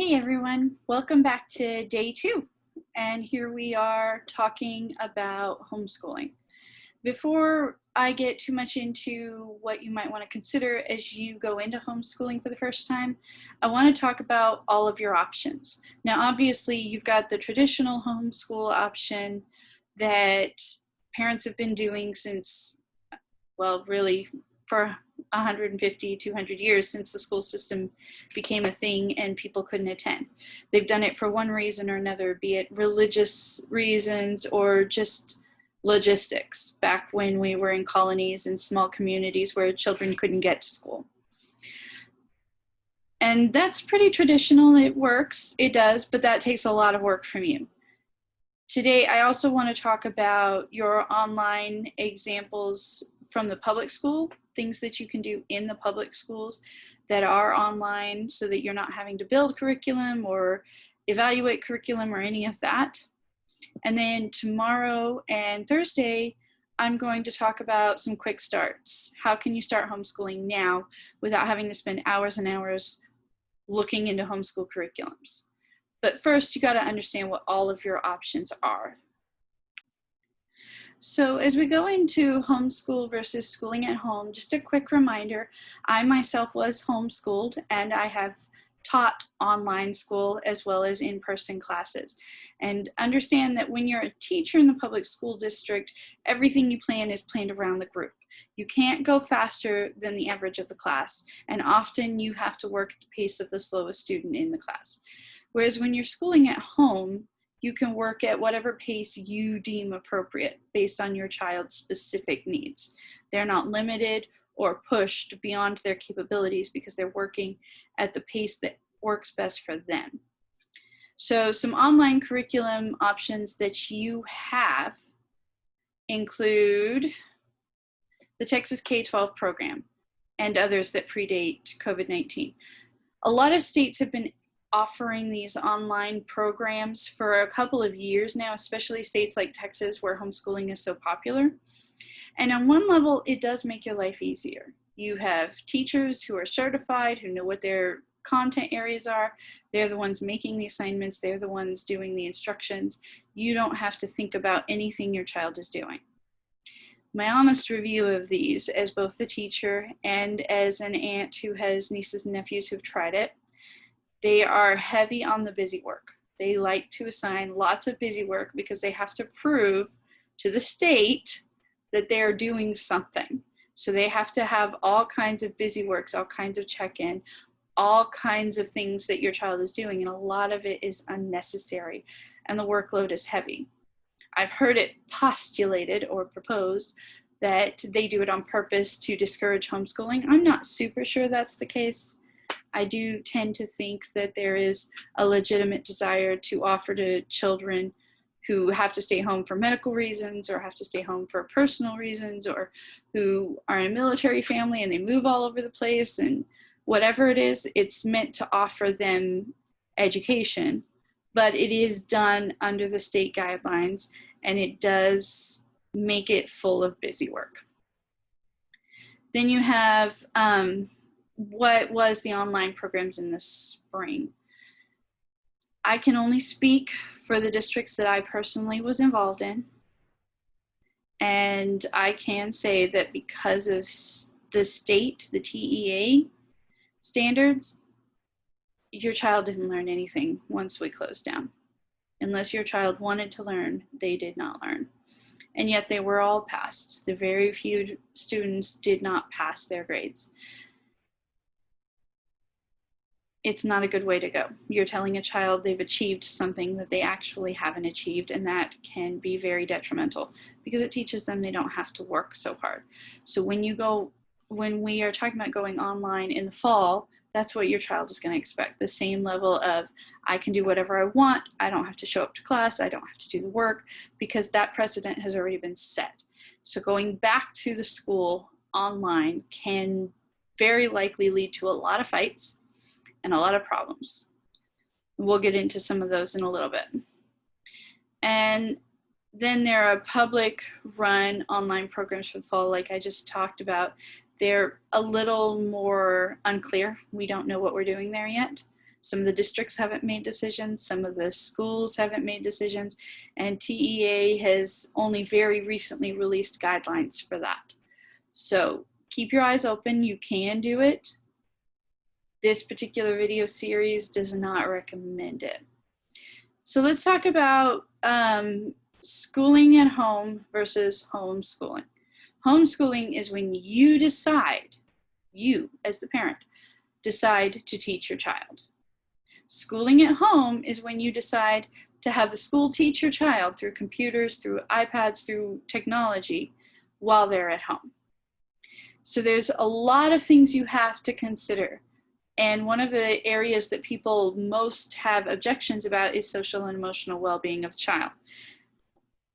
Hey everyone, welcome back to day 2. And here we are talking about homeschooling. Before I get too much into what you might want to consider as you go into homeschooling for the first time, I want to talk about all of your options. Now, obviously, you've got the traditional homeschool option that parents have been doing since, well, really for 150, 200 years since the school system became a thing and people couldn't attend. They've done it for one reason or another, be it religious reasons or just logistics, back when we were in colonies and small communities where children couldn't get to school. And that's pretty traditional. It works, it does, but that takes a lot of work from you. Today, I also want to talk about your online examples from the public school, things that you can do in the public schools that are online so that you're not having to build curriculum or evaluate curriculum or any of that. And then tomorrow and Thursday, I'm going to talk about some quick starts. How can you start homeschooling now without having to spend hours and hours looking into homeschool curriculums? But first, you got to understand what all of your options are. So as we go into homeschool versus schooling at home, just a quick reminder, I myself was homeschooled and I have taught online school as well as in-person classes. And understand that when you're a teacher in the public school district, everything you plan is planned around the group. You can't go faster than the average of the class, and often you have to work at the pace of the slowest student in the class. Whereas when you're schooling at home, you can work at whatever pace you deem appropriate based on your child's specific needs. They're not limited or pushed beyond their capabilities because they're working at the pace that works best for them. So some online curriculum options that you have include the Texas K-12 program and others that predate COVID-19. A lot of states have been offering these online programs for a couple of years now, especially states like Texas where homeschooling is so popular. And on one level, it does make your life easier. You have teachers who are certified, who know what their content areas are. They're the ones making the assignments. They're the ones doing the instructions. You don't have to think about anything your child is doing. My honest review of these, as both the teacher and as an aunt who has nieces and nephews who've tried it, they are heavy on the busy work. They like to assign lots of busy work because they have to prove to the state that they're doing something. So they have to have all kinds of busy works, all kinds of check-in, all kinds of things that your child is doing, and a lot of it is unnecessary, and the workload is heavy. I've heard it postulated or proposed that they do it on purpose to discourage homeschooling. I'm not super sure that's the case. I do tend to think that there is a legitimate desire to offer to children who have to stay home for medical reasons or have to stay home for personal reasons or who are in a military family and they move all over the place, and whatever it is, it's meant to offer them education, but it is done under the state guidelines and it does make it full of busy work. Then you have what was the online programs in the spring. I can only speak for the districts that I personally was involved in. And I can say that because of the state, the TEA standards, your child didn't learn anything once we closed down. Unless your child wanted to learn, they did not learn. And yet they were all passed. The very few students did not pass their grades. It's not a good way to go. You're telling a child they've achieved something that they actually haven't achieved, and that can be very detrimental because it teaches them they don't have to work so hard. So when we are talking about going online in the fall, that's what your child is going to expect. The same level of, I can do whatever I want, I don't have to show up to class, I don't have to do the work, because that precedent has already been set. So going back to the school online can very likely lead to a lot of fights and a lot of problems. We'll get into some of those in a little bit. And then there are public run online programs for the fall, like I just talked about. They're a little more unclear. We don't know what we're doing there yet. Some of the districts haven't made decisions, some of the schools haven't made decisions, and TEA has only very recently released guidelines for that. So keep your eyes open, you can do it. This particular video series does not recommend it. So let's talk about schooling at home versus homeschooling. Homeschooling is when you decide, you as the parent, decide to teach your child. Schooling at home is when you decide to have the school teach your child through computers, through iPads, through technology while they're at home. So there's a lot of things you have to consider. And one of the areas that people most have objections about is social and emotional well-being of the child.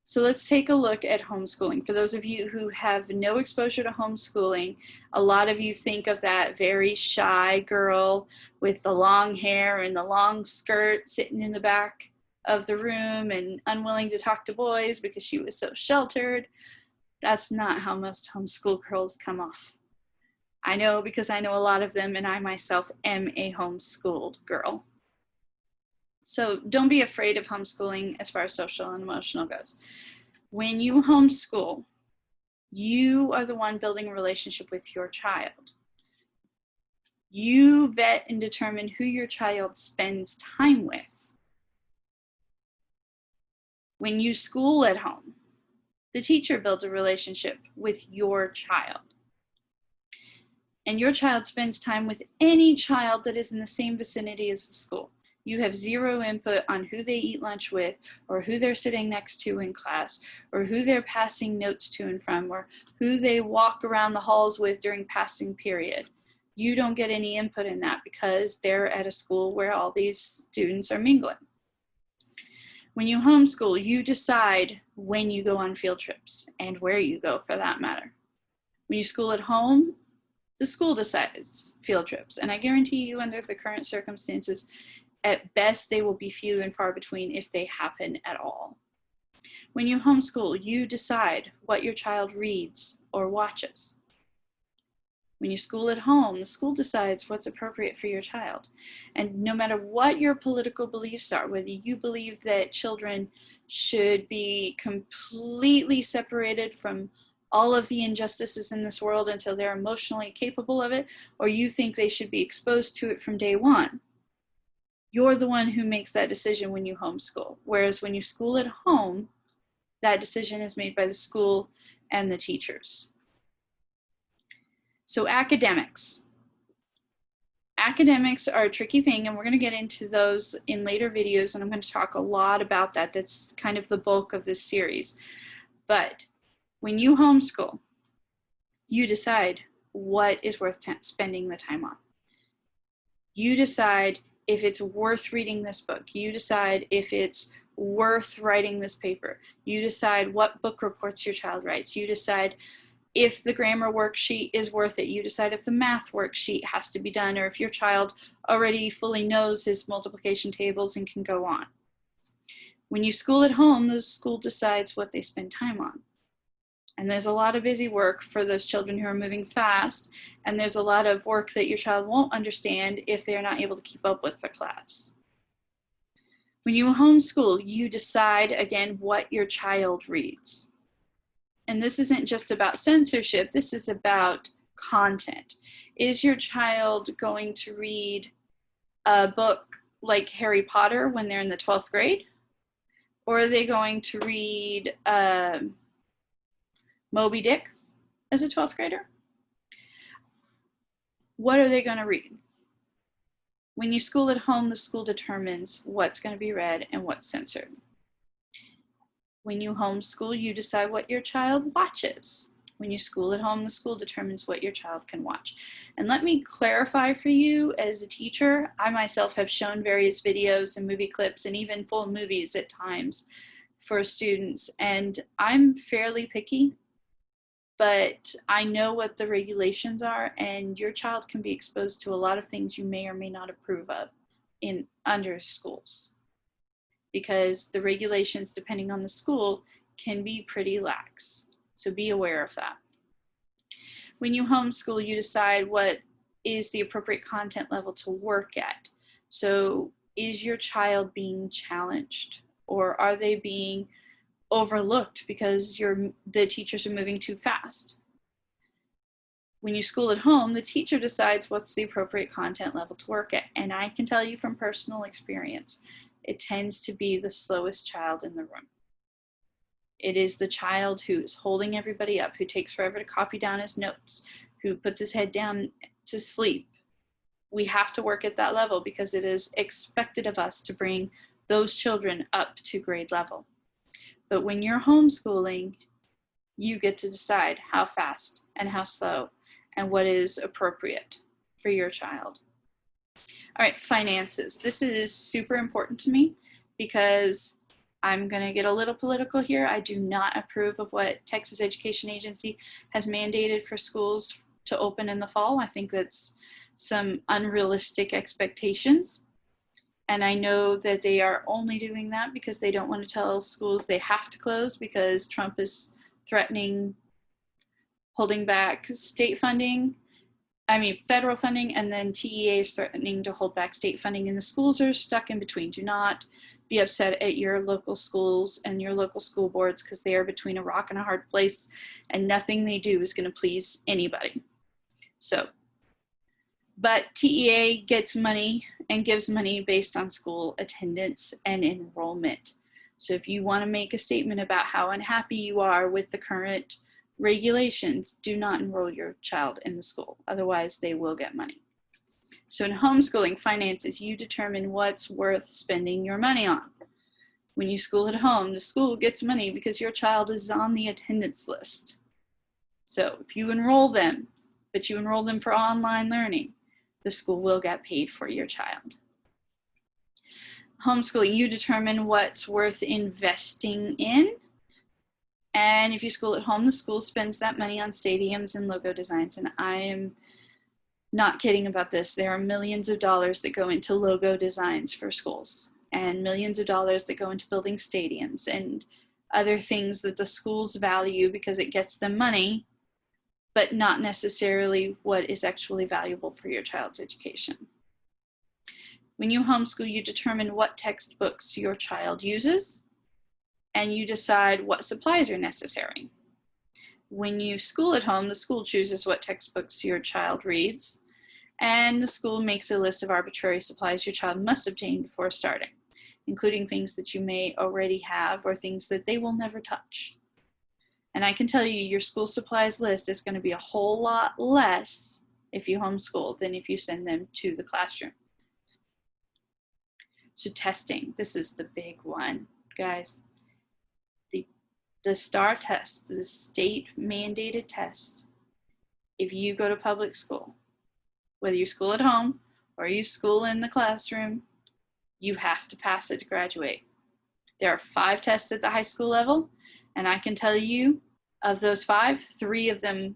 So let's take a look at homeschooling. For those of you who have no exposure to homeschooling, a lot of you think of that very shy girl with the long hair and the long skirt sitting in the back of the room and unwilling to talk to boys because she was so sheltered. That's not how most homeschool girls come off. I know because I know a lot of them, and I myself am a homeschooled girl. So don't be afraid of homeschooling as far as social and emotional goes. When you homeschool, you are the one building a relationship with your child. You vet and determine who your child spends time with. When you school at home, the teacher builds a relationship with your child. And your child spends time with any child that is in the same vicinity as the school. You have zero input on who they eat lunch with, or who they're sitting next to in class, or who they're passing notes to and from, or who they walk around the halls with during passing period. You don't get any input in that because they're at a school where all these students are mingling. When you homeschool, you decide when you go on field trips and where you go for that matter. When you school at home, the school decides field trips, and I guarantee you under the current circumstances, at best they will be few and far between if they happen at all. When you homeschool, you decide what your child reads or watches. When you school at home, the school decides what's appropriate for your child. And no matter what your political beliefs are, whether you believe that children should be completely separated from all of the injustices in this world until they're emotionally capable of it, or you think they should be exposed to it from day one, you're the one who makes that decision when you homeschool. Whereas when you school at home, that decision is made by the school and the teachers. So academics. Academics are a tricky thing, and we're going to get into those in later videos, and I'm going to talk a lot about that. That's kind of the bulk of this series. But when you homeschool, you decide what is worth spending the time on. You decide if it's worth reading this book. You decide if it's worth writing this paper. You decide what book reports your child writes. You decide if the grammar worksheet is worth it. You decide if the math worksheet has to be done, or if your child already fully knows his multiplication tables and can go on. When you school at home, the school decides what they spend time on. And there's a lot of busy work for those children who are moving fast, and there's a lot of work that your child won't understand if they're not able to keep up with the class. When you homeschool, you decide, again, what your child reads. And this isn't just about censorship, this is about content. Is your child going to read a book like Harry Potter when they're in the 12th grade? Or are they going to read Moby Dick as a 12th grader? What are they going to read? When you school at home, the school determines what's going to be read and what's censored. When you homeschool, you decide what your child watches. When you school at home, the school determines what your child can watch. And let me clarify for you, as a teacher, I myself have shown various videos and movie clips and even full movies at times for students, and I'm fairly picky, but I know what the regulations are, and your child can be exposed to a lot of things you may or may not approve of under schools, because the regulations, depending on the school, can be pretty lax. So be aware of that. When you homeschool, you decide what is the appropriate content level to work at. So is your child being challenged, or are they being overlooked because the teachers are moving too fast? When you school at home, the teacher decides what's the appropriate content level to work at. And I can tell you from personal experience, it tends to be the slowest child in the room. It is the child who is holding everybody up, who takes forever to copy down his notes, who puts his head down to sleep. We have to work at that level because it is expected of us to bring those children up to grade level. But when you're homeschooling, you get to decide how fast and how slow and what is appropriate for your child. All right, finances. This is super important to me because I'm going to get a little political here. I do not approve of what Texas Education Agency has mandated for schools to open in the fall. I think that's some unrealistic expectations. And I know that they are only doing that because they don't want to tell schools they have to close because Trump is threatening holding back federal funding, and then TEA is threatening to hold back state funding, and the schools are stuck in between. Do not be upset at your local schools and your local school boards because they are between a rock and a hard place, and nothing they do is going to please anybody. But TEA gets money and gives money based on school attendance and enrollment. So if you want to make a statement about how unhappy you are with the current regulations, do not enroll your child in the school. Otherwise, they will get money. So in homeschooling finances, you determine what's worth spending your money on. When you school at home, the school gets money because your child is on the attendance list. So if you enroll them, but you enroll them for online learning, the school will get paid for your child. Homeschooling, you determine what's worth investing in. And if you school at home, the school spends that money on stadiums and logo designs. And I am not kidding about this. There are millions of dollars that go into logo designs for schools, and millions of dollars that go into building stadiums and other things that the schools value because it gets them money, but not necessarily what is actually valuable for your child's education. When you homeschool, you determine what textbooks your child uses, and you decide what supplies are necessary. When you school at home, the school chooses what textbooks your child reads, and the school makes a list of arbitrary supplies your child must obtain before starting, including things that you may already have or things that they will never touch. And I can tell you, your school supplies list is going to be a whole lot less if you homeschool than if you send them to the classroom. So testing, this is the big one, guys. The STAR test, the state mandated test, if you go to public school, whether you school at home or you school in the classroom, you have to pass it to graduate. There are 5 tests at the high school level, and I can tell you, of those 5, 3 of them,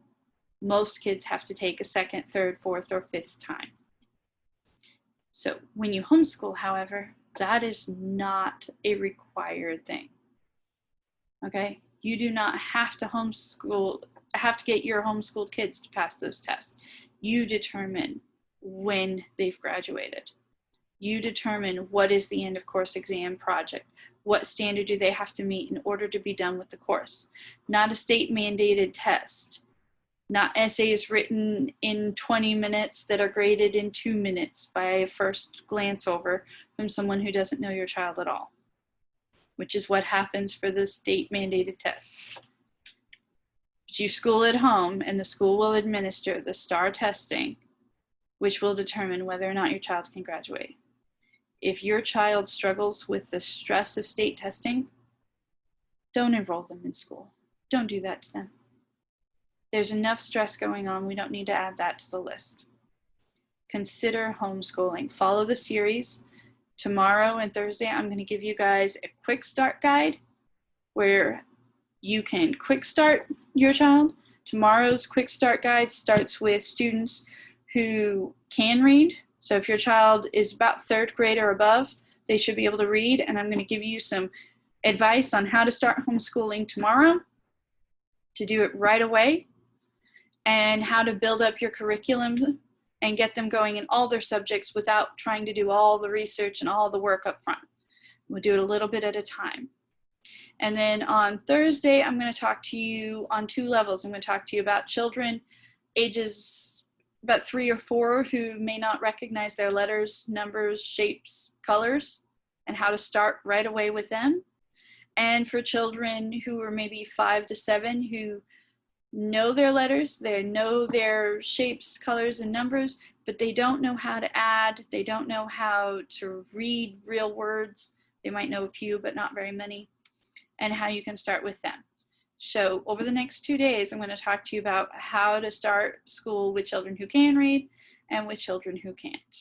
most kids have to take a 2nd, 3rd, 4th, or 5th time. So when you homeschool, however, that is not a required thing. Okay, you do not have to get your homeschooled kids to pass those tests. You determine when they've graduated. You determine what is the end of course exam project. What standard do they have to meet in order to be done with the course? Not a state mandated test. Not essays written in 20 minutes that are graded in 2 minutes by a first glance over from someone who doesn't know your child at all, which is what happens for the state mandated tests. But you school at home, and the school will administer the STAR testing, which will determine whether or not your child can graduate. If your child struggles with the stress of state testing, don't enroll them in school. Don't do that to them. There's enough stress going on. We don't need to add that to the list. Consider homeschooling. Follow the series. Tomorrow and Thursday, I'm going to give you guys a quick start guide where you can quick start your child. Tomorrow's quick start guide starts with students who can read. So if your child is about 3rd grade or above, they should be able to read. And I'm going to give you some advice on how to start homeschooling tomorrow, to do it right away, and how to build up your curriculum and get them going in all their subjects without trying to do all the research and all the work up front. We'll do it a little bit at a time. And then on Thursday, I'm going to talk to you on 2 levels. I'm going to talk to you about children ages about 3 or 4 who may not recognize their letters, numbers, shapes, colors, and how to start right away with them. And for children who are maybe 5 to 7 who know their letters, they know their shapes, colors, and numbers, but they don't know how to add, they don't know how to read real words. They might know a few, but not very many, and how you can start with them. So over the next 2 days, I'm going to talk to you about how to start school with children who can read and with children who can't.